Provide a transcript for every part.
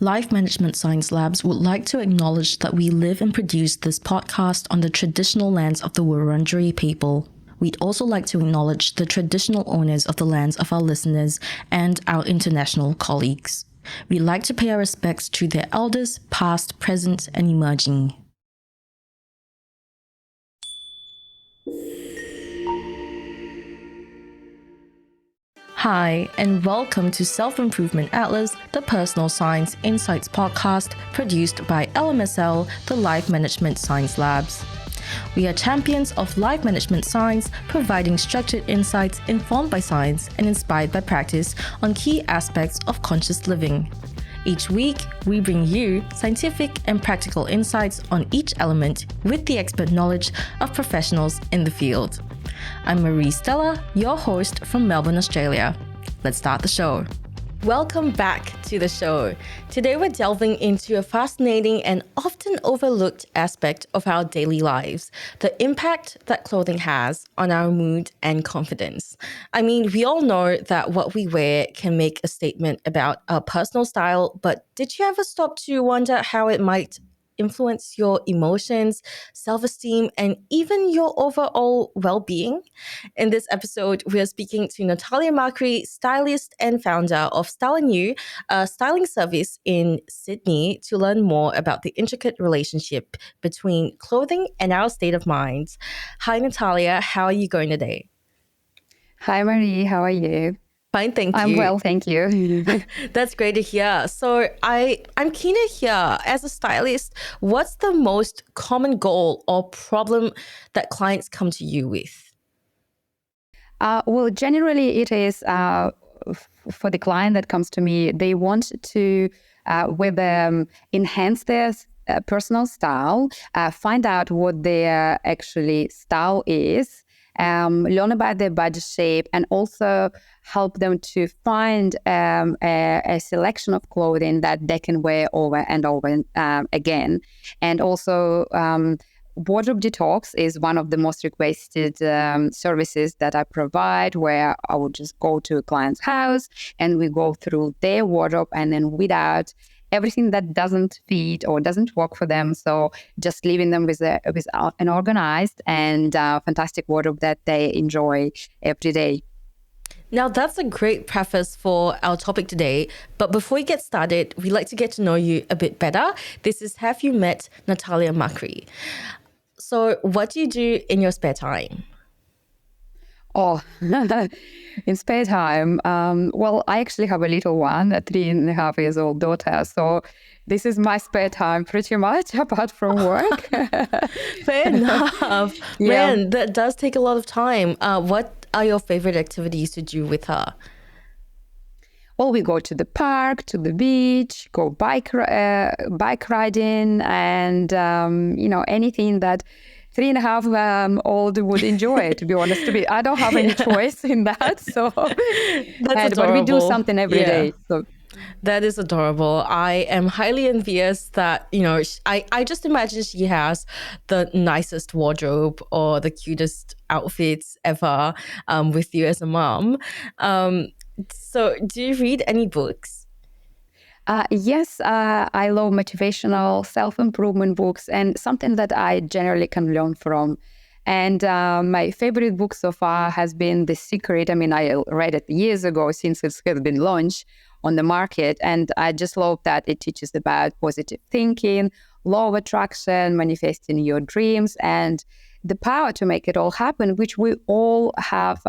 Life Management Science Labs would like to acknowledge that we live and produce this podcast on the traditional lands of the Wurundjeri people. We'd also like to acknowledge the traditional owners of the lands of our listeners and our international colleagues. We'd like to pay our respects to their elders, past, present, and emerging. Hi, and welcome to Self-Improvement Atlas, the Personal Science Insights podcast produced by LMSL, the Life Management Science Labs. We are champions of life management science, providing structured insights informed by science and inspired by practice on key aspects of conscious living. Each week, we bring you scientific and practical insights on each element with the expert knowledge of professionals in the field. I'm Marie Stella, your host from Melbourne, Australia. Let's start the show. Welcome back to the show. Today we're delving into a fascinating and often overlooked aspect of our daily lives, the impact that clothing has on our mood and confidence. I mean, we all know that what we wear can make a statement about our personal style, but did you ever stop to wonder how it might influence your emotions, self-esteem, and even your overall well-being? In this episode, we are speaking to Natalia Macri, stylist and founder of Style You, a styling service in Sydney, to learn more about the intricate relationship between clothing and our state of mind. Hi, Natalia. How are you going today? Hi, Marie. How are you? Fine, thank you. I'm well, thank you. That's great to hear. So I'm keen to hear, as a stylist, what's the most common goal or problem that clients come to you with? Well, generally it is for the client that comes to me, they want to enhance their personal style, find out what their actually style is, learn about their body shape, and also help them to find a selection of clothing that they can wear over and over again. And also wardrobe detox is one of the most requested services that I provide, where I would just go to a client's house and we go through their wardrobe and then weed out everything that doesn't fit or doesn't work for them. So just leaving them with an organized and fantastic wardrobe that they enjoy every day. Now, that's a great preface for our topic today. But before we get started, we'd like to get to know you a bit better. This is Have You Met Natalia Macri? So what do you do in your spare time? Oh, in spare time, well, I actually have a little one, a 3.5-year-old daughter. So this is my spare time pretty much, apart from work. Fair enough. Yeah. Man, that does take a lot of time. What are your favorite activities to do with her? Well, we go to the park, to the beach, go bike riding, and anything that 3.5 old would enjoy. To be honest, I don't have any choice in that. So, but we do something every day. So. That is adorable. I am highly envious that, I just imagine she has the nicest wardrobe or the cutest outfits ever with you as a mom. So do you read any books? Yes, I love motivational self-improvement books and something that I generally can learn from. And my favorite book so far has been The Secret. I mean, I read it years ago since it has been launched on the market. And I just love that it teaches about positive thinking, law of attraction, manifesting your dreams, and the power to make it all happen, which we all have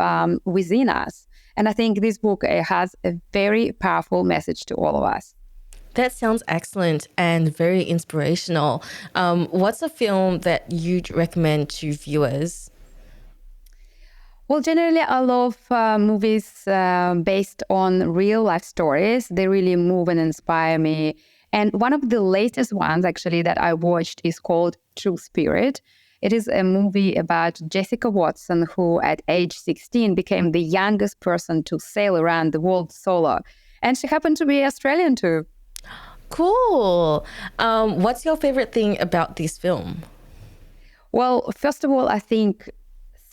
within us. And I think this book has a very powerful message to all of us. That sounds excellent and very inspirational. What's a film that you'd recommend to viewers? Well, generally, I love movies based on real life stories. They really move and inspire me. And one of the latest ones, actually, that I watched is called True Spirit. It is a movie about Jessica Watson, who at age 16 became the youngest person to sail around the world solo. And she happened to be Australian too. Cool. What's your favorite thing about this film? Well, first of all, I think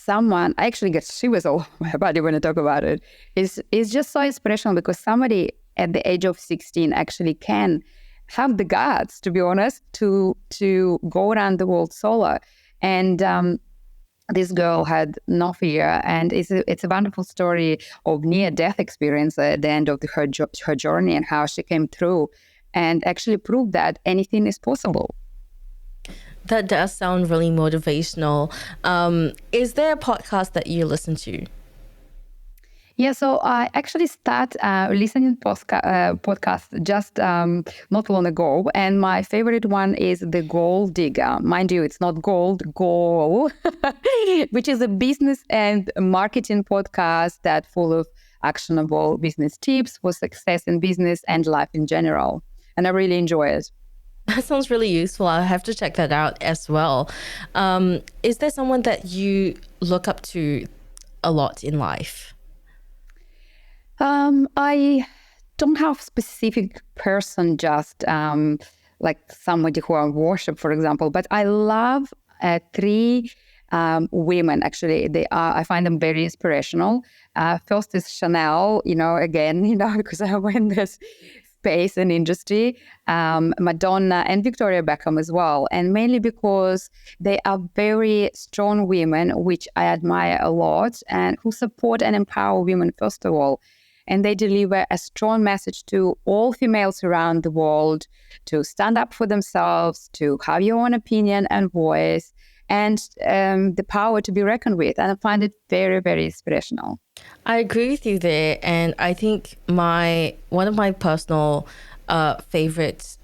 I actually get shivers all over my body when I talk about it. It's just so inspirational because somebody at the age of 16 actually can have the guts, to be honest, to go around the world solo. And this girl had no fear, and it's a wonderful story of near-death experience at the end of her journey, and how she came through and actually proved that anything is possible. That does sound really motivational. Is there a podcast that you listen to? Yeah, so I actually start listening podcast just not long ago, and my favorite one is The Gold Digger. Mind you, it's not gold, goal, which is a business and marketing podcast that full of actionable business tips for success in business and life in general. And I really enjoy it. That sounds really useful. I'll have to check that out as well. Is there someone that you look up to a lot in life? I don't have specific person, just like somebody who I worship, for example. But I love three women. Actually, I find them very inspirational. First is Chanel. Again, because I went this space and industry. Madonna and Victoria Beckham as well, and mainly because they are very strong women, which I admire a lot, and who support and empower women first of all. And they deliver a strong message to all females around the world to stand up for themselves, to have your own opinion and voice, and the power to be reckoned with. And I find it very, very inspirational. I agree with you there. And I think one of my personal favorite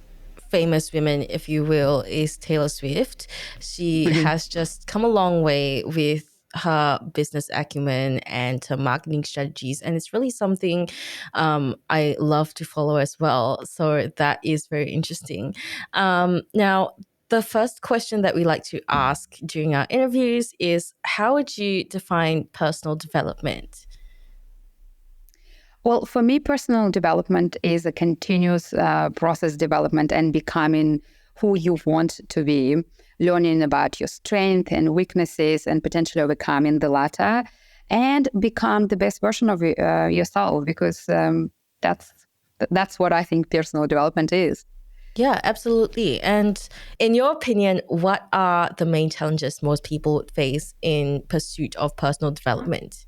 famous women, if you will, is Taylor Swift. She has just come a long way with her business acumen and her marketing strategies, and it's really something I love to follow as well. So that is very interesting. Now, the first question that we like to ask during our interviews is, how would you define personal development? Well, for me, personal development is a continuous process development and becoming who you want to be, learning about your strengths and weaknesses and potentially overcoming the latter, and become the best version of yourself, because that's what I think personal development is. Yeah, absolutely. And in your opinion, what are the main challenges most people would face in pursuit of personal development?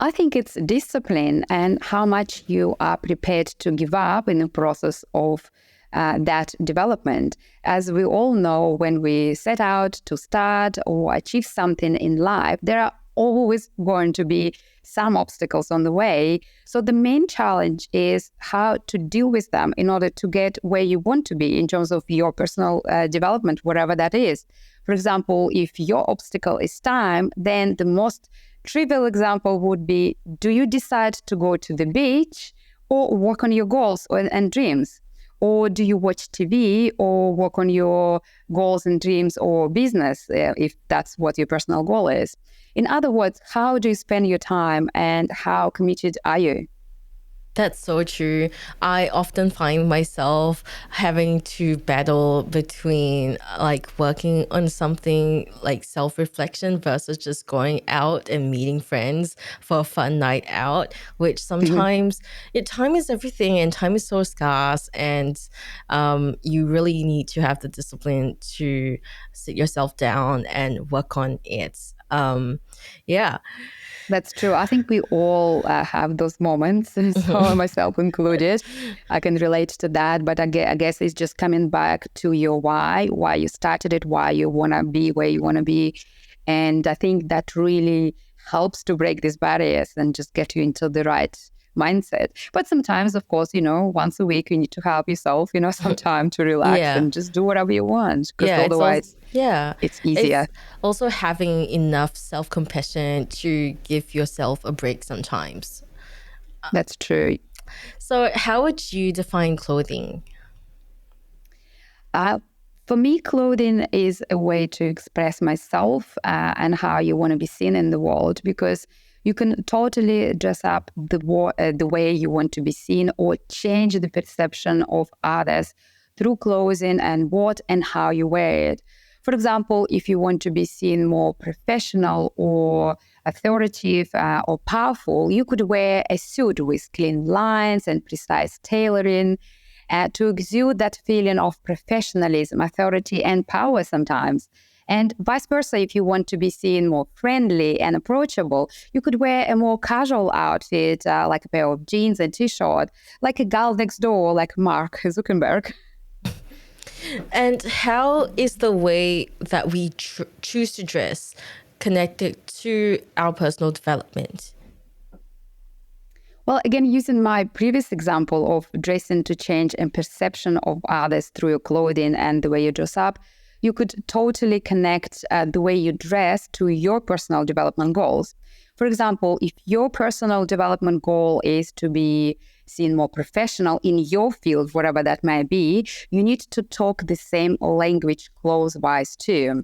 I think it's discipline and how much you are prepared to give up in the process of that development. As we all know, when we set out to start or achieve something in life, there are always going to be some obstacles on the way. So the main challenge is how to deal with them in order to get where you want to be in terms of your personal development, whatever that is. For example, if your obstacle is time, then the most trivial example would be, do you decide to go to the beach or work on your goals and dreams? Or do you watch TV or work on your goals and dreams or business, if that's what your personal goal is? In other words, how do you spend your time and how committed are you? That's so true. I often find myself having to battle between like working on something like self-reflection versus just going out and meeting friends for a fun night out, which sometimes time is everything and time is so scarce, and you really need to have the discipline to sit yourself down and work on it. Yeah. That's true. I think we all have those moments, so myself included. I can relate to that, but I guess it's just coming back to your why you started it, why you want to be where you want to be. And I think that really helps to break these barriers and just get you into the right mindset. But sometimes, of course, once a week you need to help yourself, some time to relax and just do whatever you want, because otherwise it's easier. It's also having enough self-compassion to give yourself a break sometimes. That's true. So how would you define clothing? For me, clothing is a way to express myself and how you want to be seen in the world, because you can totally dress up the way you want to be seen or change the perception of others through clothing and what and how you wear it. For example, if you want to be seen more professional or authoritative or powerful, you could wear a suit with clean lines and precise tailoring. to exude that feeling of professionalism, authority, and power sometimes. And vice versa, if you want to be seen more friendly and approachable, you could wear a more casual outfit, like a pair of jeans and t-shirt, like a gal next door, like Mark Zuckerberg. And how is the way that we choose to dress connected to our personal development? Well, again, using my previous example of dressing to change a perception of others through your clothing and the way you dress up, you could totally connect the way you dress to your personal development goals. For example, if your personal development goal is to be seen more professional in your field, whatever that may be, you need to talk the same language clothes-wise too.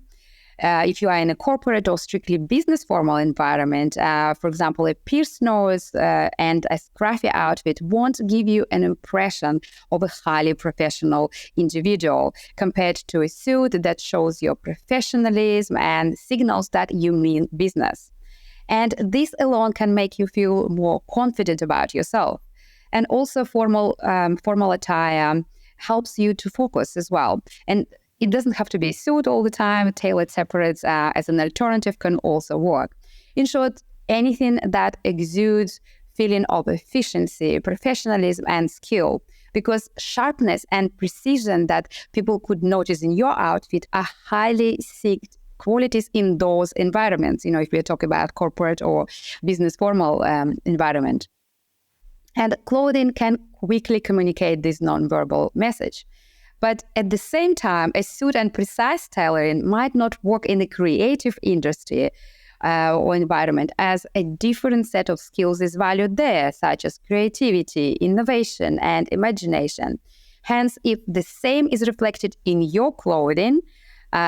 If you are in a corporate or strictly business formal environment, for example, a pierced nose and a scruffy outfit won't give you an impression of a highly professional individual compared to a suit that shows your professionalism and signals that you mean business. And this alone can make you feel more confident about yourself. And also formal attire helps you to focus as well. And it doesn't have to be a suit all the time. Tailored separates as an alternative can also work. In short, anything that exudes feeling of efficiency, professionalism, and skill, because sharpness and precision that people could notice in your outfit are highly sought qualities in those environments, if we're talking about corporate or business formal environment. And clothing can quickly communicate this nonverbal message. But at the same time, a suit and precise tailoring might not work in the creative industry or environment, as a different set of skills is valued there, such as creativity, innovation, and imagination. Hence, if the same is reflected in your clothing,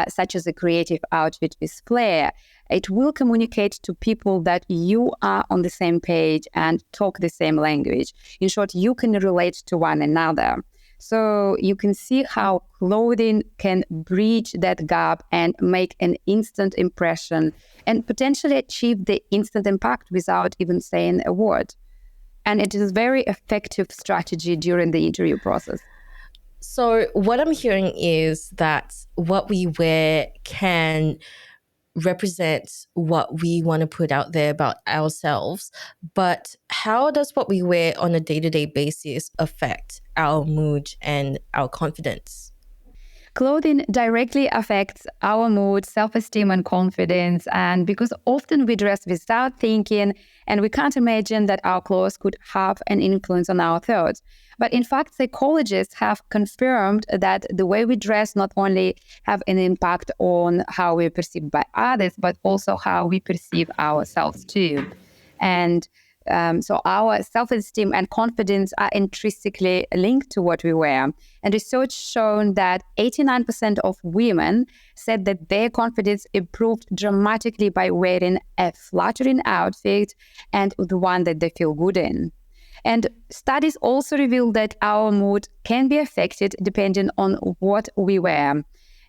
such as a creative outfit with flair, it will communicate to people that you are on the same page and talk the same language. In short, you can relate to one another. So you can see how clothing can bridge that gap and make an instant impression and potentially achieve the instant impact without even saying a word. And it is a very effective strategy during the interview process. So what I'm hearing is that what we wear can represent what we want to put out there about ourselves, but how does what we wear on a day-to-day basis affect our mood and our confidence? Clothing directly affects our mood, self-esteem, and confidence. And because often we dress without thinking, and we can't imagine that our clothes could have an influence on our thoughts. But in fact, psychologists have confirmed that the way we dress not only have an impact on how we're perceived by others, but also how we perceive ourselves too. And so our self-esteem and confidence are intrinsically linked to what we wear. And research shown that 89% of women said that their confidence improved dramatically by wearing a flattering outfit and the one that they feel good in. And studies also reveal that our mood can be affected depending on what we wear.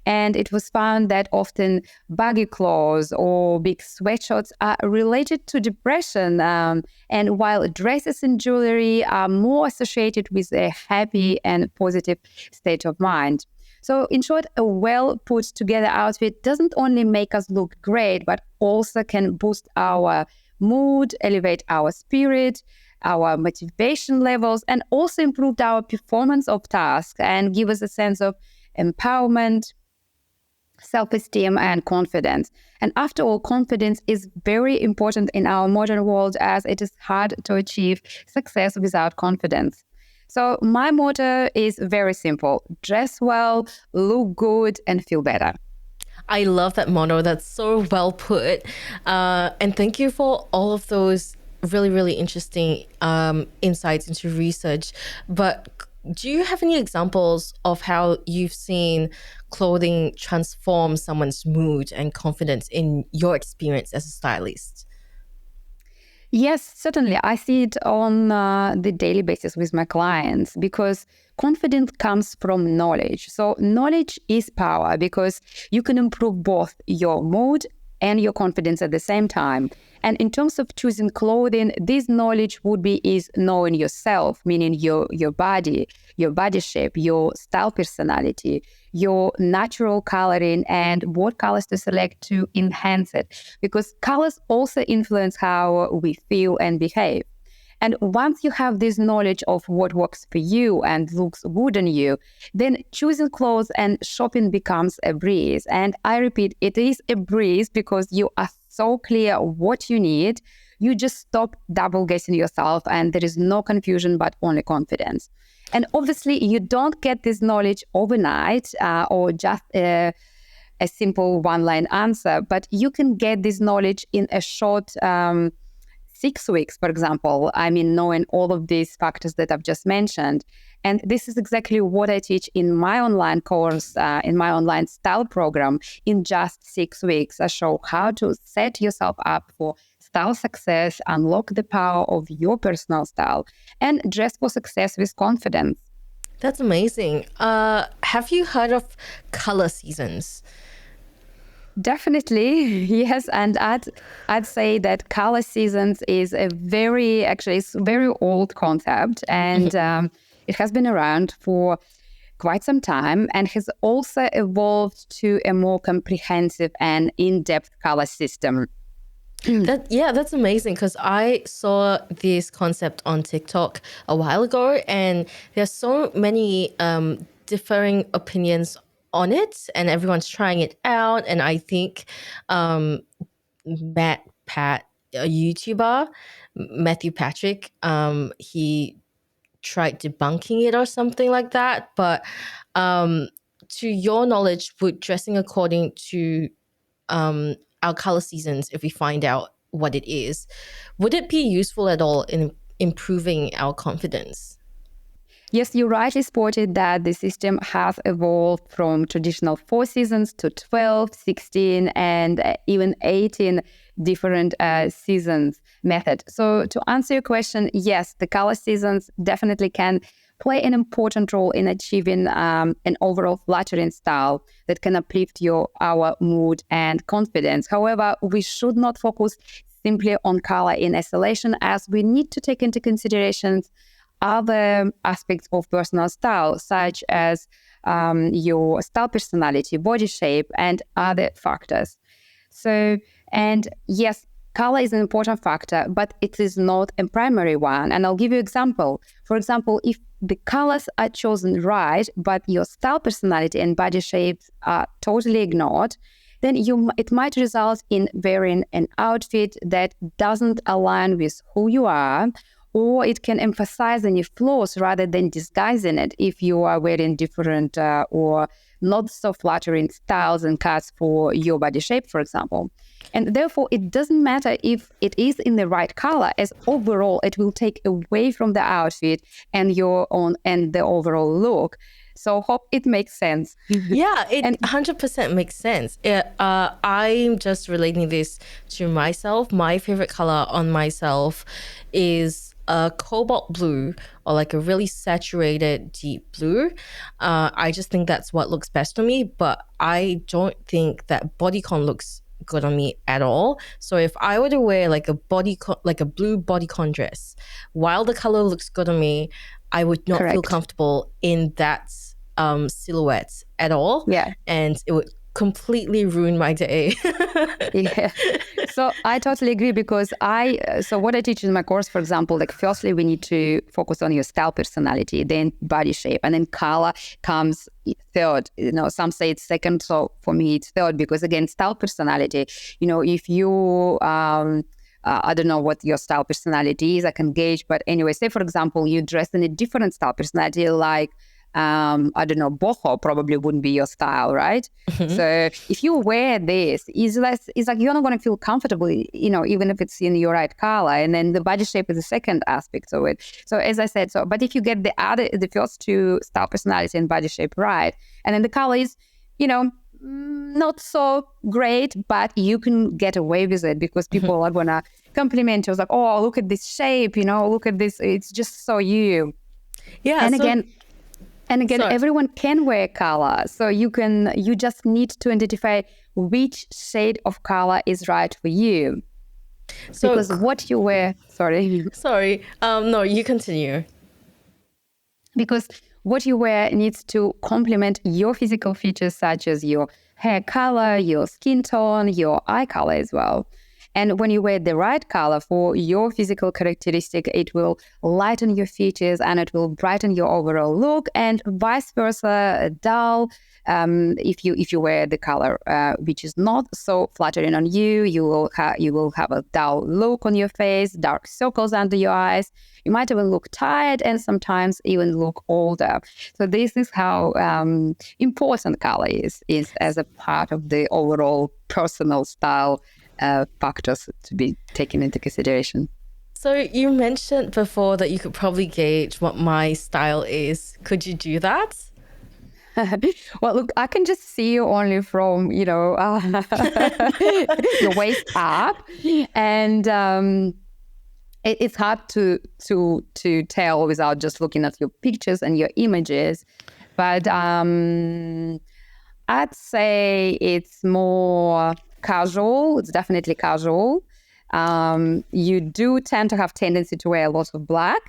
And it was found that often baggy clothes or big sweatshirts are related to depression. And while dresses and jewelry are more associated with a happy and positive state of mind. So in short, a well put together outfit doesn't only make us look great, but also can boost our mood, elevate our spirit, our motivation levels, and also improve our performance of tasks and give us a sense of empowerment, self-esteem, and confidence. And after all, confidence is very important in our modern world, as it is hard to achieve success without confidence. So my motto is very simple: dress well, look good, and feel better. I love that motto. That's so well put. And thank you for all of those really, really interesting insights into research. But do you have any examples of how you've seen clothing transform someone's mood and confidence in your experience as a stylist? Yes, certainly. I see it on the daily basis with my clients, because confidence comes from knowledge. So knowledge is power, because you can improve both your mood and your confidence at the same time. And in terms of choosing clothing, this knowledge would be is knowing yourself, meaning your body shape, your style personality, your natural coloring, and what colors to select to enhance it. Because colors also influence how we feel and behave. And once you have this knowledge of what works for you and looks good on you, then choosing clothes and shopping becomes a breeze. And I repeat, it is a breeze because you are so clear what you need. You just stop double guessing yourself and there is no confusion, but only confidence. And obviously, you don't get this knowledge overnight or just a simple one-line answer, but you can get this knowledge in a short 6 weeks, for example. I mean, knowing all of these factors that I've just mentioned. And this is exactly what I teach in my online course, in my online style program. In just 6 weeks, I show how to set yourself up for style success, unlock the power of your personal style, and dress for success with confidence. That's amazing. Have you heard of color seasons? Definitely, yes. And I'd say that color seasons is it's a very old concept, and it has been around for quite some time and has also evolved to a more comprehensive and in-depth color system. That's amazing because I saw this concept on TikTok a while ago, and there's so many differing opinions on it, and everyone's trying it out. And I think Pat, a YouTuber, Matthew Patrick, he tried debunking it or something like that. But to your knowledge, would dressing according to our color seasons, if we find out what it is, would it be useful at all in improving our confidence? Yes, you rightly spotted that the system has evolved from traditional 4 seasons to 12, 16, and even 18 different seasons method. So to answer your question, yes, the color seasons definitely can play an important role in achieving an overall flattering style that can uplift our mood and confidence. However, we should not focus simply on color in isolation, as we need to take into consideration other aspects of personal style, such as your style personality, body shape, and other factors. So, and yes, color is an important factor, but it is not a primary one. And I'll give you an example. For example, if the colors are chosen right, but your style personality and body shapes are totally ignored, then it might result in wearing an outfit that doesn't align with who you are, or it can emphasize any flaws rather than disguising it if you are wearing different or not so flattering styles and cuts for your body shape, for example. And therefore, it doesn't matter if it is in the right color, as overall it will take away from the outfit and the overall look. So hope it makes sense. Yeah, it 100% makes sense. I'm just relating this to myself. My favorite color on myself is a cobalt blue, or like a really saturated deep blue. I just think that's what looks best on me, but I don't think that bodycon looks good on me at all. So if I were to wear like a blue bodycon dress, while the color looks good on me, I would not feel comfortable in that silhouette at all. Yeah. And it would completely ruin my day. Yeah. So I totally agree, because so what I teach in my course, for example, like firstly, we need to focus on your style personality, then body shape, and then color comes third. Some say it's second. So for me, it's third, because again, style personality, if you, I don't know what your style personality is, I can gauge. But anyway, say, for example, you dress in a different style personality, like, I don't know, boho probably wouldn't be your style, right? Mm-hmm. So if you wear this, it's like you're not going to feel comfortable, even if it's in your right color. And then the body shape is the second aspect of it. So as I said, but if you get the first two, style personality and body shape, right, and then the color is, not so great, but you can get away with it because people are going to compliment you. It's like, oh, look at this shape, look at this. It's just so you. Yeah. And again, And again, everyone can wear color. So you just need to identify which shade of color is right for you. So, because what you wear, sorry. No, you continue. Because what you wear needs to complement your physical features, such as your hair color, your skin tone, your eye color as well. And when you wear the right color for your physical characteristic, it will lighten your features and it will brighten your overall look, and vice versa, dull. If you wear the color which is not so flattering on you, you will have a dull look on your face, dark circles under your eyes. You might even look tired and sometimes even look older. So this is how important color is as a part of the overall personal style factors to be taken into consideration. So you mentioned before that you could probably gauge what my style is. Could you do that? Well, look, I can just see you only from, your waist up. And it's hard to tell without just looking at your pictures and your images. But I'd say it's more casual. It's definitely casual. You do tend to have tendency to wear a lot of black.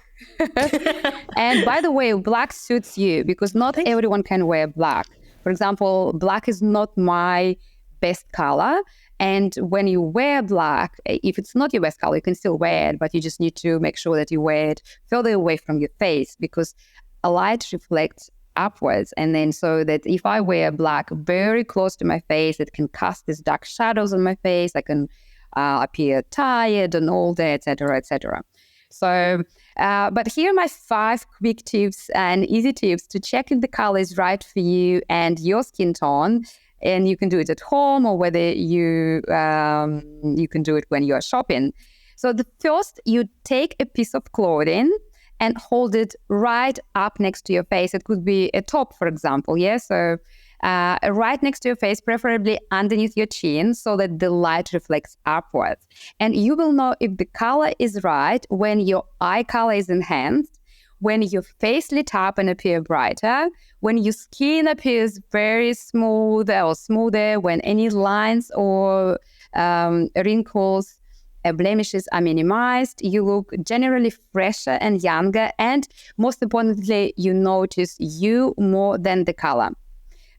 And by the way, black suits you because not everyone can wear black. For example, black is not my best color. And when you wear black, if it's not your best color, you can still wear it, but you just need to make sure that you wear it further away from your face because a light reflects upwards. And then so that if I wear black very close to my face, it can cast these dark shadows on my face. I can appear tired and older, etc., etc. So, but here are my 5 quick tips and easy tips to check if the color is right for you and your skin tone. And you can do it at home or whether you can do it when you are shopping. So the first, you take a piece of clothing and hold it right up next to your face. It could be a top, for example. Yeah, so right next to your face, preferably underneath your chin, so that the light reflects upwards. And you will know if the color is right when your eye color is enhanced, when your face lit up and appear brighter, when your skin appears very smooth or smoother, when any lines or wrinkles, blemishes are minimized, you look generally fresher and younger, and most importantly, you notice you more than the color.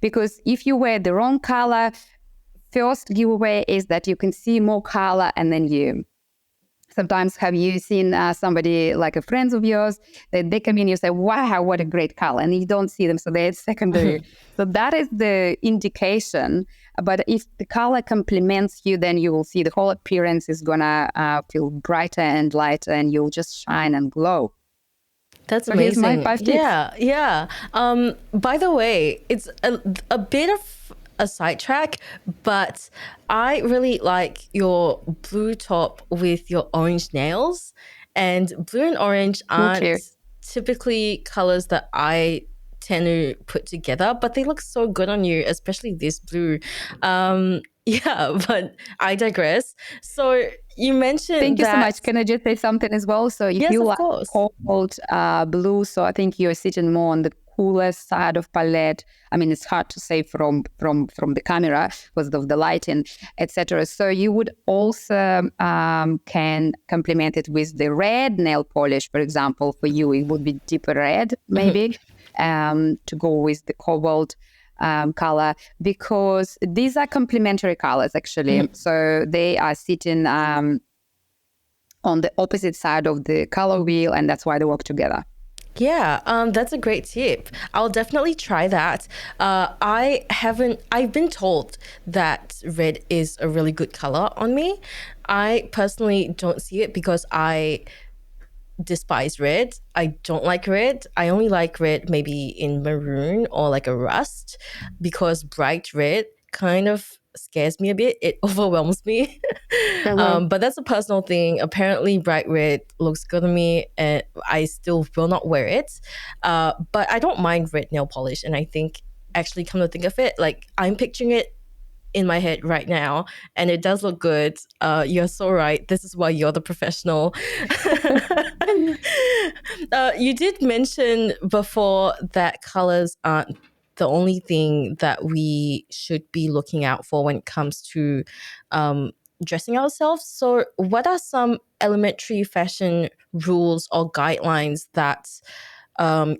Because if you wear the wrong color, first giveaway is that you can see more color and then you. Sometimes have you seen somebody like a friend of yours, that they come in, you say, wow, what a great color, and you don't see them, so they're secondary. So that is the indication. But if the color complements you, then you will see the whole appearance is gonna feel brighter and lighter, and you'll just shine and glow. That's amazing. Here's my 5 tips. Yeah. By the way, it's a bit of a sidetrack, but I really like your blue top with your orange nails. And blue and orange aren't typically colors that I tend to put together, but they look so good on you, especially this blue. Yeah, but I digress. So you mentioned Thank you so much. Can I just say something as well? So if you like cobalt blue, so I think you're sitting more on the cooler side of palette. I mean, it's hard to say from the camera because of the lighting, etc. So you would also can complement it with the red nail polish, for example. For you, it would be deeper red, maybe, to go with the cobalt color, because these are complementary colors actually. So they are sitting on the opposite side of the color wheel, and that's why they work together. Yeah, that's a great tip. I'll definitely try that. I've been told that red is a really good color on me. I personally don't see it because I despise red. I don't like red. I only like red maybe in maroon or like a rust, because bright red kind of scares me a bit. It overwhelms me. But that's a personal thing. Apparently bright red looks good on me and I still will not wear it. But I don't mind red nail polish, and I think, actually, come to think of it, like, I'm picturing it in my head right now and it does look good. You're so right. This is why you're the professional. You did mention before that colors aren't the only thing that we should be looking out for when it comes to dressing ourselves. So, what are some elementary fashion rules or guidelines that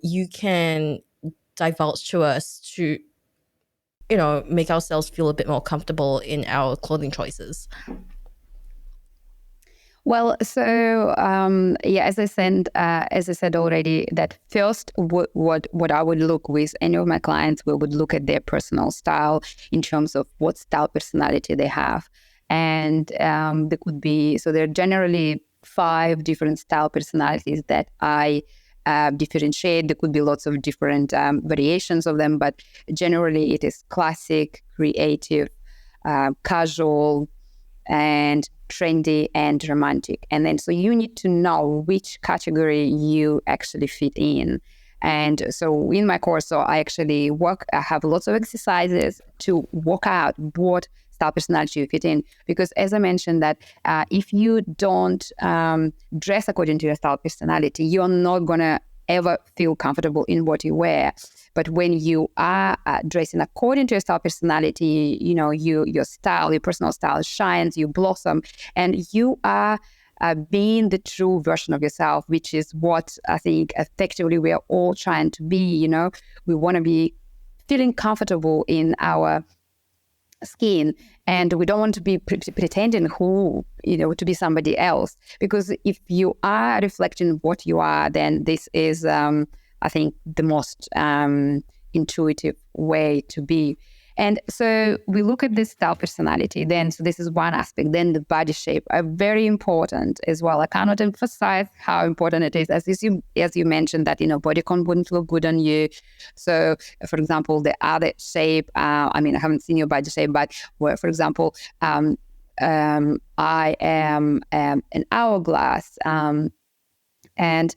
you can divulge to us to, make ourselves feel a bit more comfortable in our clothing choices? Well, so as I said already, that first, what I would look with any of my clients, we would look at their personal style in terms of what style personality they have, and there could be, so there are generally 5 different style personalities that I differentiate. There could be lots of different variations of them, but generally it is classic, creative, casual, and trendy and romantic. And then so you need to know which category you actually fit in. And so in my course, so I have lots of exercises to work out what style personality you fit in. Because as I mentioned that if you don't dress according to your style personality, you're not going to ever feel comfortable in what you wear. But when you are dressing according to your style personality, your style, your personal style shines, you blossom, and you are being the true version of yourself, which is what I think effectively we are all trying to be. We want to be feeling comfortable in our skin, and we don't want to be pretending to be somebody else, because if you are reflecting what you are, then this is I think the most intuitive way to be. And so we look at this style personality then. So this is one aspect. Then the body shape are very important as well. I cannot emphasize how important it is. As you mentioned that, body count wouldn't look good on you. So for example, the other shape, I haven't seen your body shape, but where, for example, I am an hourglass, and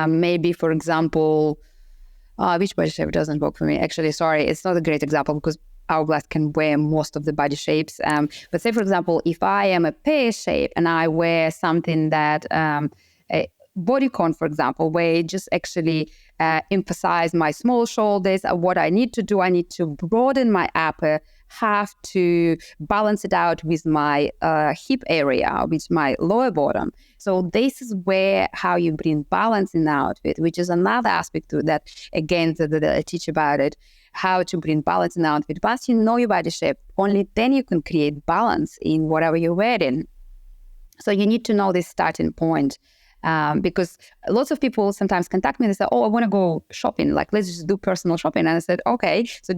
maybe, for example, which body shape doesn't work for me? Actually, sorry, it's not a great example because hourglass can wear most of the body shapes. But say, for example, if I am a pear shape and I wear something that a bodycon, for example, where it just actually emphasize my small shoulders, what I need to do, I need to broaden my upper, have to balance it out with my hip area, with my lower bottom. So this is how you bring balance in the outfit, which is another aspect to that, again, that I teach about it, how to bring balance in the outfit. Once you know your body shape, only then you can create balance in whatever you're wearing. So you need to know this starting point. Because lots of people sometimes contact me and they say, I want to go shopping. Like, let's just do personal shopping. And I said, okay, so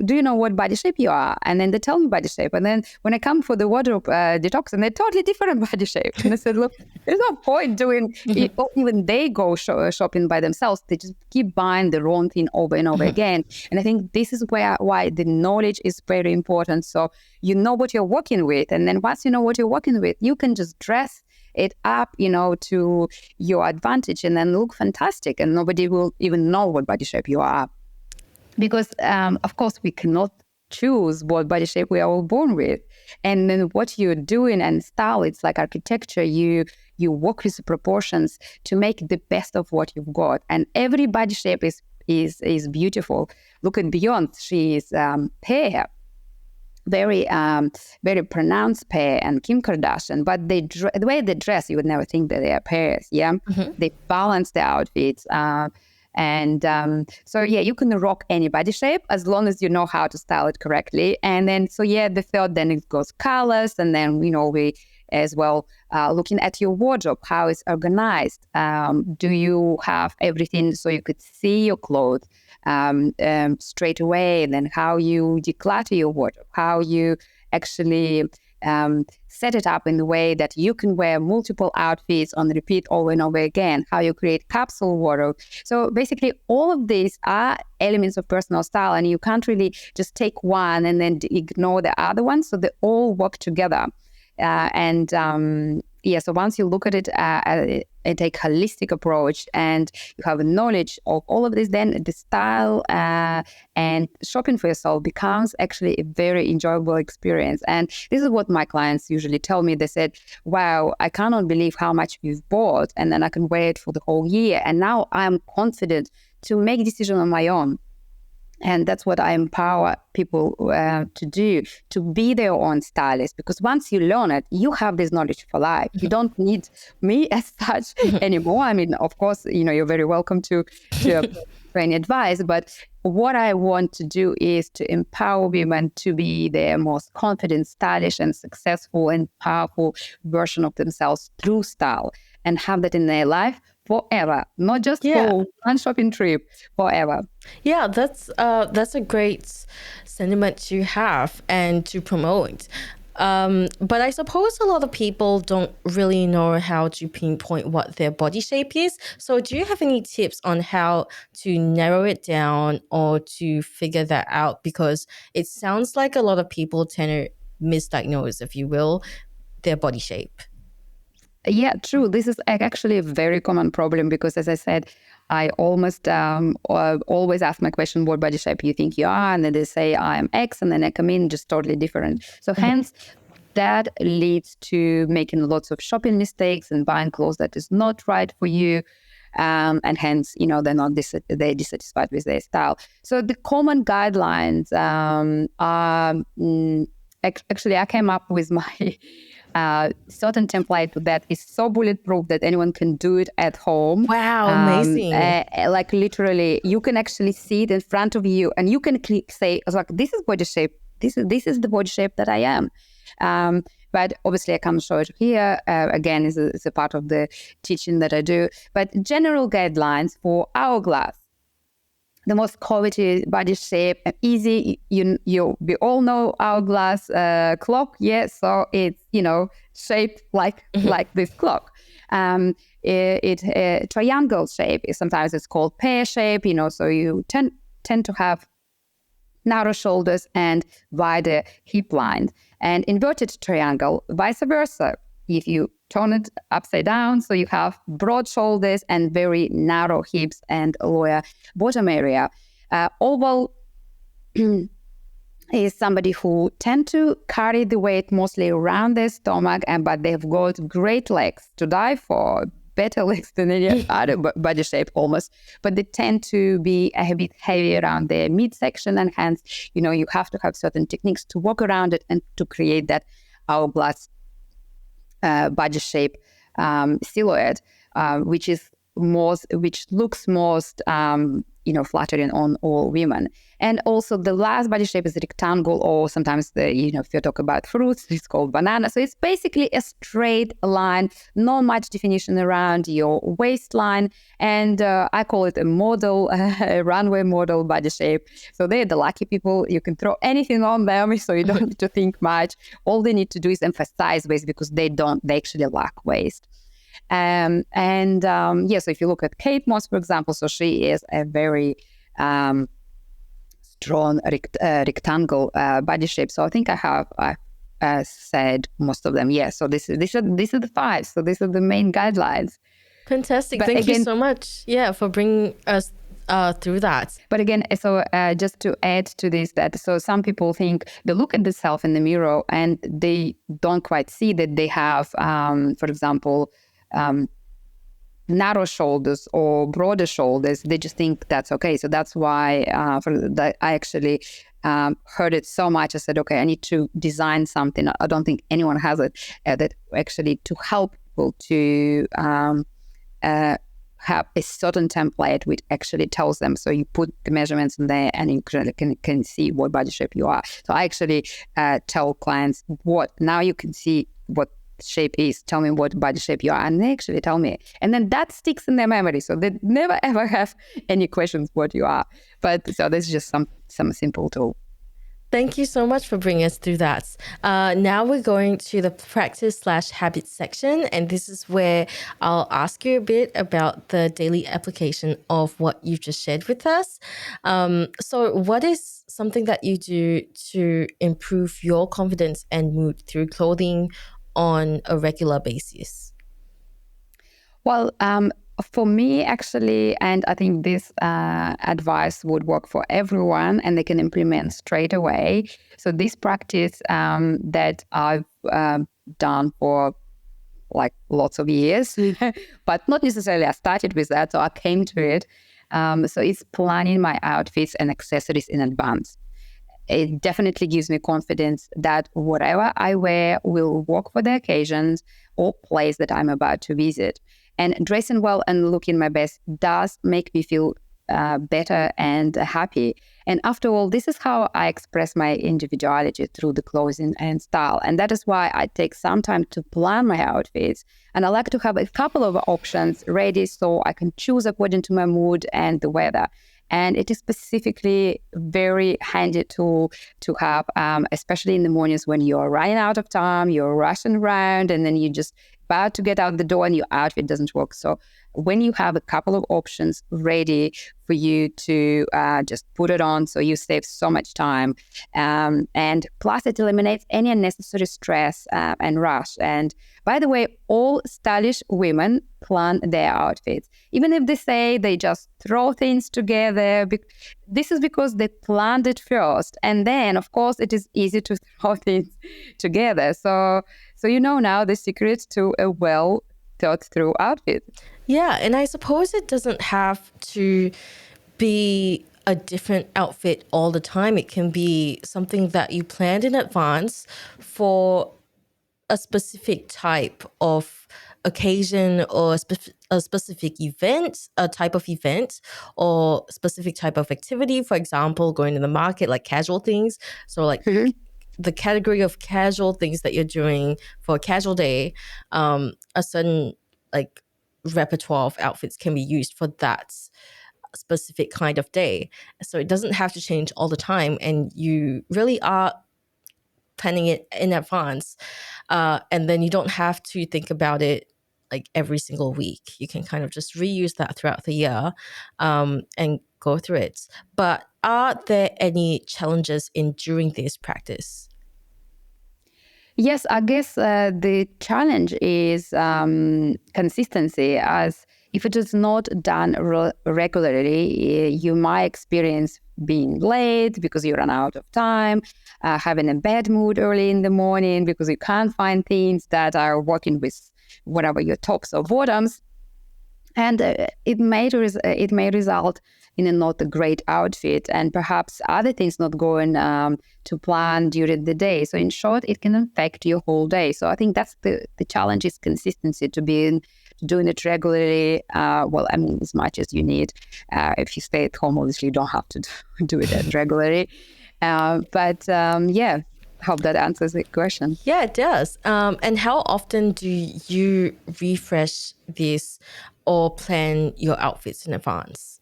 do you know what body shape you are? And then they tell me body shape. And then when I come for the wardrobe detox, and they're totally different body shape. And I said, look, there's no point doing it. Even they go shopping by themselves. They just keep buying the wrong thing over and over again. And I think this is why the knowledge is very important. So you know what you're working with. And then once you know what you're working with, you can just dress it up, to your advantage, and then look fantastic, and nobody will even know what body shape you are. Because, of course, we cannot choose what body shape we are all born with. And then what you're doing and style, it's like architecture. You work with the proportions to make the best of what you've got. And every body shape is beautiful. Look at Beyonce. She is pear. Very pronounced pear, and Kim Kardashian, but the way they dress, you would never think that they are pears. They balance the outfits, so you can rock any body shape as long as you know how to style it correctly. And then the third, then it goes colors, and then we as well looking at your wardrobe, how it's organized. Do you have everything so you could see your clothes straight away? And then how you declutter your wardrobe, how you actually set it up in the way that you can wear multiple outfits on repeat over and over again, how you create capsule wardrobe. So basically all of these are elements of personal style, and you can't really just take one and then ignore the other one. So they all work together. once you look at it and take holistic approach and you have a knowledge of all of this, then the style and shopping for yourself becomes actually a very enjoyable experience. And this is what my clients usually tell me. They said, wow, I cannot believe how much you've bought, and then I can wear it for the whole year. And now I'm confident to make decision on my own. And that's what I empower people to do, to be their own stylist. Because once you learn it, you have this knowledge for life. You don't need me as such anymore. I mean, of course, you're very welcome to for any advice. But what I want to do is to empower women to be their most confident, stylish, and successful and powerful version of themselves through style, and have that in their life forever, not just for one shopping trip, forever. Yeah, that's a great sentiment to have and to promote. But I suppose a lot of people don't really know how to pinpoint what their body shape is. So do you have any tips on how to narrow it down or to figure that out? Because it sounds like a lot of people tend to misdiagnose, if you will, their body shape. Yeah, true. This is actually a very common problem because, as I said, I almost always ask my question, what body shape you think you are? And then they say, I'm X, and then I come in just totally different. So hence, that leads to making lots of shopping mistakes and buying clothes that is not right for you. And hence, they're dissatisfied with their style. So the common guidelines are, actually, I came up with my certain template that is so bulletproof that anyone can do it at home. Wow, amazing. Like literally, you can actually see it in front of you and you can say, like, this is body shape. This is the body shape that I am. But obviously I can't show it here. Again, it's a part of the teaching that I do. But general guidelines for hourglass. The most coveted body shape, easy. We all know hourglass clock. Yeah, so it's shaped like this clock. It triangle shape. Sometimes it's called pear shape. So you tend to have narrow shoulders and wider hip line. And inverted triangle, vice versa. If you turn it upside down, so you have broad shoulders and very narrow hips and lower bottom area. Oval is somebody who tend to carry the weight mostly around their stomach, but they've got great legs to die for, better legs than any other body shape almost. But they tend to be a bit heavy around their midsection, and hence, you have to have certain techniques to walk around it and to create that hourglass body shape silhouette, which looks most flattering on all women. And also the last body shape is a rectangle, or sometimes if you talk about fruits, it's called banana. So it's basically a straight line, not much definition around your waistline. And I call it a model, a runway model body shape. So they're the lucky people. You can throw anything on them, so you don't need to think much. All they need to do is emphasize waist, because they actually lack waist. So if you look at Kate Moss, for example, so she is a very strong rectangle body shape. So I think I said most of them. Yeah. So these are the 5. So these are the main guidelines. Fantastic. Thank you so much. Yeah, for bringing us through that. But again, so just to add to this, so some people think they look at themselves in the mirror and they don't quite see that they have, for example, narrow shoulders or broader shoulders. They just think that's okay. So that's why I actually heard it so much. I said, okay, I need to design something. I don't think anyone has it that actually to help people to have a certain template which actually tells them. So you put the measurements in there and you can see what body shape you are. So I actually tell clients, now you can see what shape is, tell me what body shape you are, and they actually tell me, and then that sticks in their memory, so they never ever have any questions what you are. But so this is just some simple tool. Thank you so much for bringing us through that. Now we're going to the practice/habit section, and this is where I'll ask you a bit about the daily application of what you've just shared with us. So what is something that you do to improve your confidence and mood through clothing on a regular basis? Well, for me, actually, and I think this advice would work for everyone and they can implement straight away. So this practice that I've done for like lots of years, but not necessarily I started with that, so I came to it. So it's planning my outfits and accessories in advance. It definitely gives me confidence that whatever I wear will work for the occasions or place that I'm about to visit. And dressing well and looking my best does make me feel better and happy. And after all, this is how I express my individuality through the clothing and style. And that is why I take some time to plan my outfits. And I like to have a couple of options ready so I can choose according to my mood and the weather. And it is specifically very handy to have, especially in the mornings when you're running out of time, you're rushing around, and then you just about to get out the door and your outfit doesn't work. So when you have a couple of options ready for you to just put it on, so you save so much time. And plus it eliminates any unnecessary stress and rush. And by the way, all stylish women plan their outfits. Even if they say they just throw things together, this is because they planned it first. And then, of course, it is easy to throw things together. So you know now the secret to a well thought through outfit. Yeah, and I suppose it doesn't have to be a different outfit all the time. It can be something that you planned in advance for a specific type of occasion or a specific event, a type of event or specific type of activity. For example, going to the market, like casual things. So like the category of casual things that you're doing for a casual day, a certain like repertoire of outfits can be used for that specific kind of day. So it doesn't have to change all the time, and you really are planning it in advance, and then you don't have to think about it like every single week. You can kind of just reuse that throughout the year, and go through it. But are there any challenges in doing this practice? Yes, I guess the challenge is consistency, as if it is not done regularly, you might experience being late because you run out of time, having a bad mood early in the morning because you can't find things that are working with whatever your tops or bottoms. And it may result in a not a great outfit and perhaps other things not going to plan during the day. So in short, it can affect your whole day. So I think that's the challenge is consistency, to be doing it regularly. Well, I mean, as much as you need. If you stay at home, obviously you don't have to do it regularly. But yeah, hope that answers the question. Yeah, it does. And how often do you refresh this or plan your outfits in advance?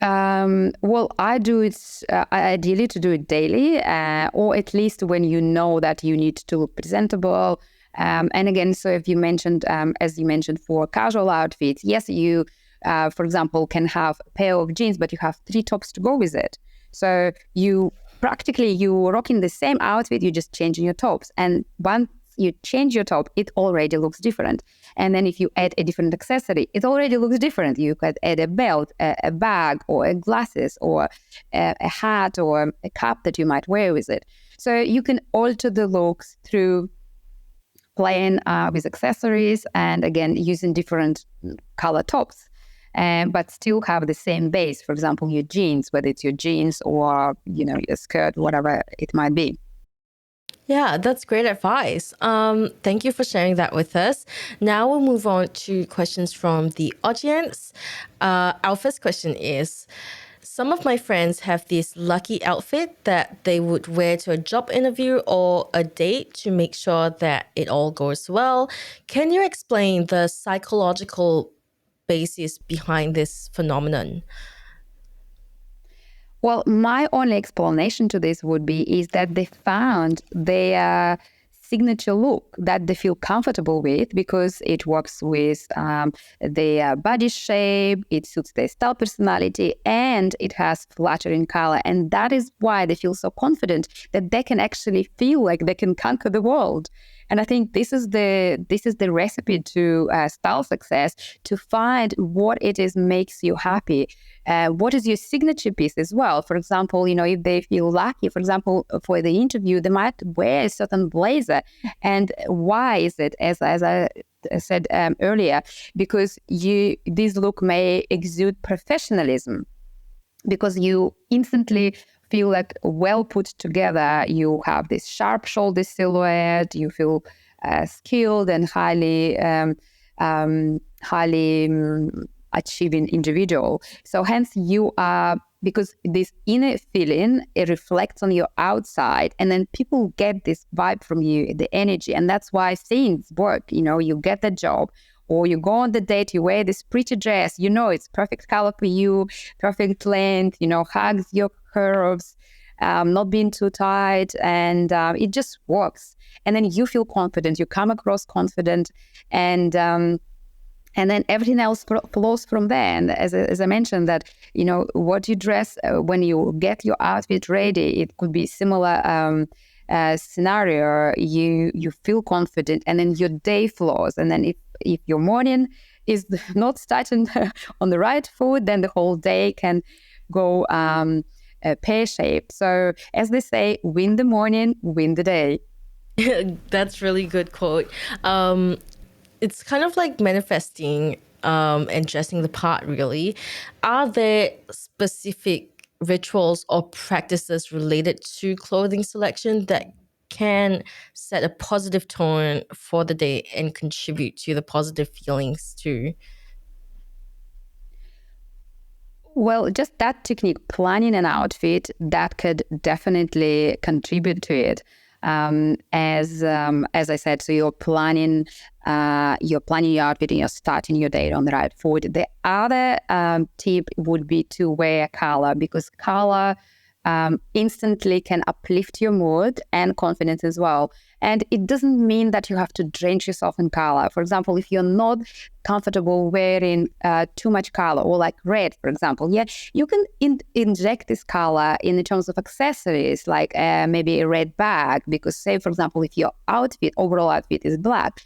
Well, I do it ideally to do it daily, or at least when you know that you need to look presentable. And again, so if you mentioned, as you mentioned, for casual outfits, yes, you, for example, can have a pair of jeans, but you have 3 tops to go with it. So you're rocking the same outfit, you're just changing your tops. And once you change your top, it already looks different. And then if you add a different accessory, it already looks different. You could add a belt, a bag, or glasses, or a hat, or a cap that you might wear with it. So you can alter the looks through playing with accessories and, again, using different color tops. But still have the same base. For example, your jeans, whether it's your jeans or, your skirt, whatever it might be. Yeah, that's great advice. Thank you for sharing that with us. Now we'll move on to questions from the audience. Our first question is, some of my friends have this lucky outfit that they would wear to a job interview or a date to make sure that it all goes well. Can you explain the psychological basis behind this phenomenon? Well, my only explanation to this would be is that they found their signature look that they feel comfortable with because it works with their body shape, it suits their style personality, and it has flattering color. And that is why they feel so confident that they can actually feel like they can conquer the world. And I think this is the recipe to style success, to find what it is makes you happy. What is your signature piece as well? For example, if they feel lucky, for example, for the interview, they might wear a certain blazer. And why is it? As I said earlier, because this look may exude professionalism, because you instantly feel like well put together. You have this sharp shoulder silhouette. You feel skilled and highly achieving individual. So hence you are, because this inner feeling, it reflects on your outside, and then people get this vibe from you, the energy, and that's why things work. You get the job, or you go on the date, you wear this pretty dress, it's perfect color for you, perfect length, hugs your curves, not being too tight, and it just works. And then you feel confident, you come across confident, and then everything else flows from there. And as I mentioned, that what you dress when you get your outfit ready, it could be similar scenario. You feel confident, and then your day flows. And then if your morning is not starting on the right foot, then the whole day can go pear-shaped. So as they say, win the morning, win the day. That's really good quote. It's kind of like manifesting and dressing the part, really. Are there specific rituals or practices related to clothing selection that can set a positive tone for the day and contribute to the positive feelings too? Well, just that technique, planning an outfit, that could definitely contribute to it. As I said, so you're planning your outfit, and you're starting your day on the right foot. The other tip would be to wear color, because color instantly can uplift your mood and confidence as well. And it doesn't mean that you have to drench yourself in color. For example, if you're not comfortable wearing too much color, or like red, for example, you can inject this color in terms of accessories, like maybe a red bag. Because say, for example, if your overall outfit is black,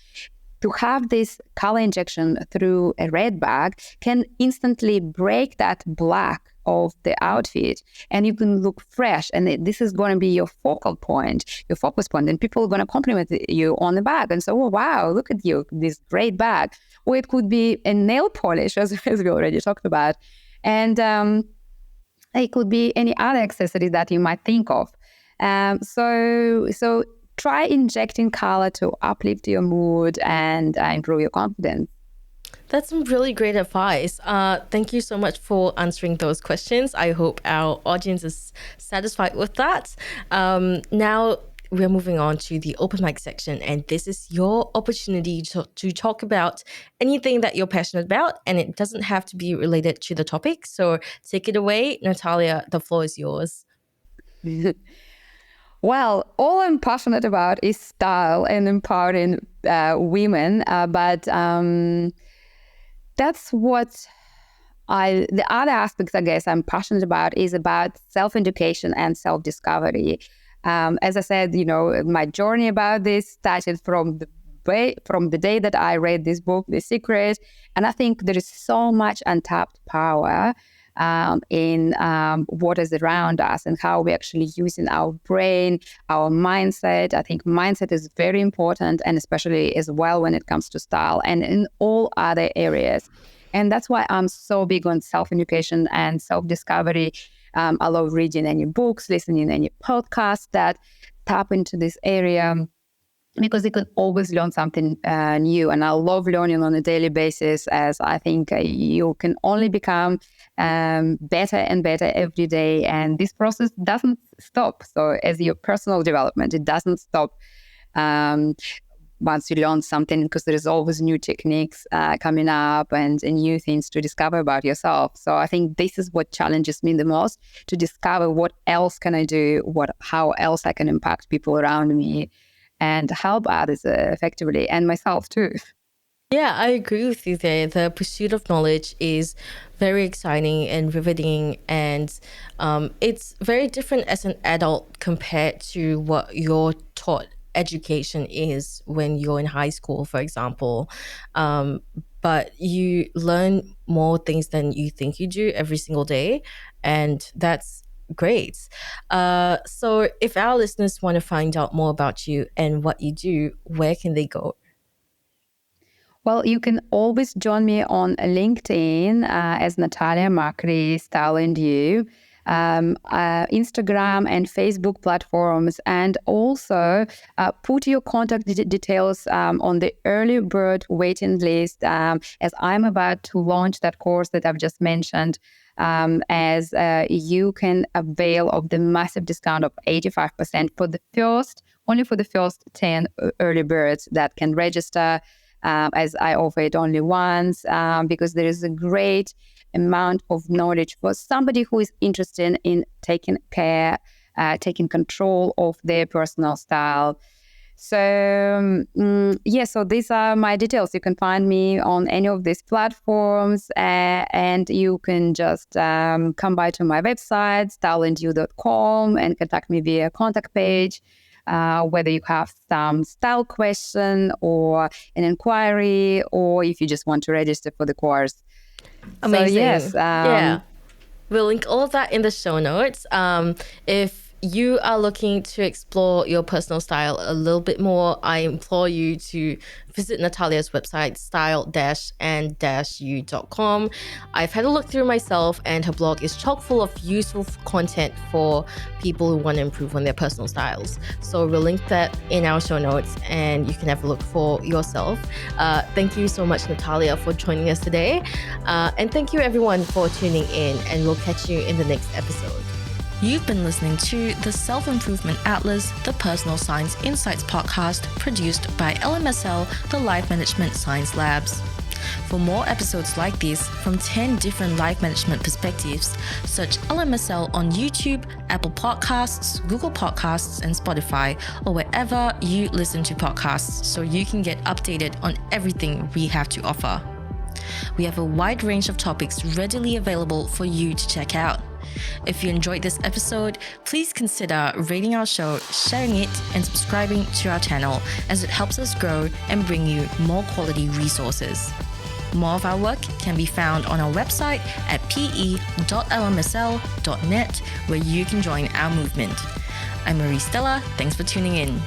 to have this color injection through a red bag can instantly break that black of the outfit, and you can look fresh. And this is going to be your focus point, and people are going to compliment you on the bag and say, oh, wow, look at you, this great bag. Or it could be a nail polish, as we already talked about. And it could be any other accessory that you might think of. So try injecting color to uplift your mood and improve your confidence. That's some really great advice. Thank you so much for answering those questions. I hope our audience is satisfied with that. Now we're moving on to the open mic section, and this is your opportunity to talk about anything that you're passionate about, and it doesn't have to be related to the topic. So take it away, Natalia. The floor is yours. Well, all I'm passionate about is style and empowering women, but that's what the other aspects, I guess, I'm passionate about is about self-education and self-discovery. As I said, my journey about this started from the day that I read this book, The Secret. And I think there is so much untapped power in what is around us and how we're actually using our brain, our mindset. I think mindset is very important, and especially as well when it comes to style and in all other areas. And that's why I'm so big on self-education and self-discovery. I love reading any books, listening to any podcasts that tap into this area, because you can always learn something new. And I love learning on a daily basis, as I think you can only become better and better every day. And this process doesn't stop. So as your personal development, it doesn't stop once you learn something, because there is always new techniques coming up and new things to discover about yourself. So I think this is what challenges me the most, to discover what else can I do, how else I can impact people around me and help others effectively, and myself too. Yeah, I agree with you there. The pursuit of knowledge is very exciting and riveting, and it's very different as an adult compared to what you're taught education is when you're in high school, for example. But you learn more things than you think you do every single day. And that's great. So if our listeners want to find out more about you and what you do, where can they go? Well, you can always join me on LinkedIn as Natalia Macri, Style and You, Instagram and Facebook platforms, and also put your contact details on the early bird waiting list as I'm about to launch that course that I've just mentioned. As you can avail of the massive discount of 85% for only for the first 10 early birds that can register. As I offer it only once, because there is a great amount of knowledge for somebody who is interested in taking control of their personal style. So, so these are my details. You can find me on any of these platforms, and you can just come by to my website, styleandyou.com, and contact me via contact page. Whether you have some style question or an inquiry, or if you just want to register for the course. Amazing. So, yes. Yeah. We'll link all of that in the show notes. If you are looking to explore your personal style a little bit more, I implore you to visit Natalia's website, style-and-u.com. I've had a look through myself, and her blog is chock full of useful content for people who want to improve on their personal styles. So we'll link that in our show notes, and you can have a look for yourself. Thank you so much, Natalia, for joining us today. And thank you, everyone, for tuning in, and we'll catch you in the next episode. You've been listening to the Self-Improvement Atlas, the Personal Science Insights podcast produced by LMSL, the Life Management Science Labs. For more episodes like this from 10 different life management perspectives, search LMSL on YouTube, Apple Podcasts, Google Podcasts, and Spotify, or wherever you listen to podcasts so you can get updated on everything we have to offer. We have a wide range of topics readily available for you to check out. If you enjoyed this episode, please consider rating our show, sharing it, and subscribing to our channel, as it helps us grow and bring you more quality resources. More of our work can be found on our website at pe.lmsl.net, where you can join our movement. I'm Marie Stella. Thanks for tuning in.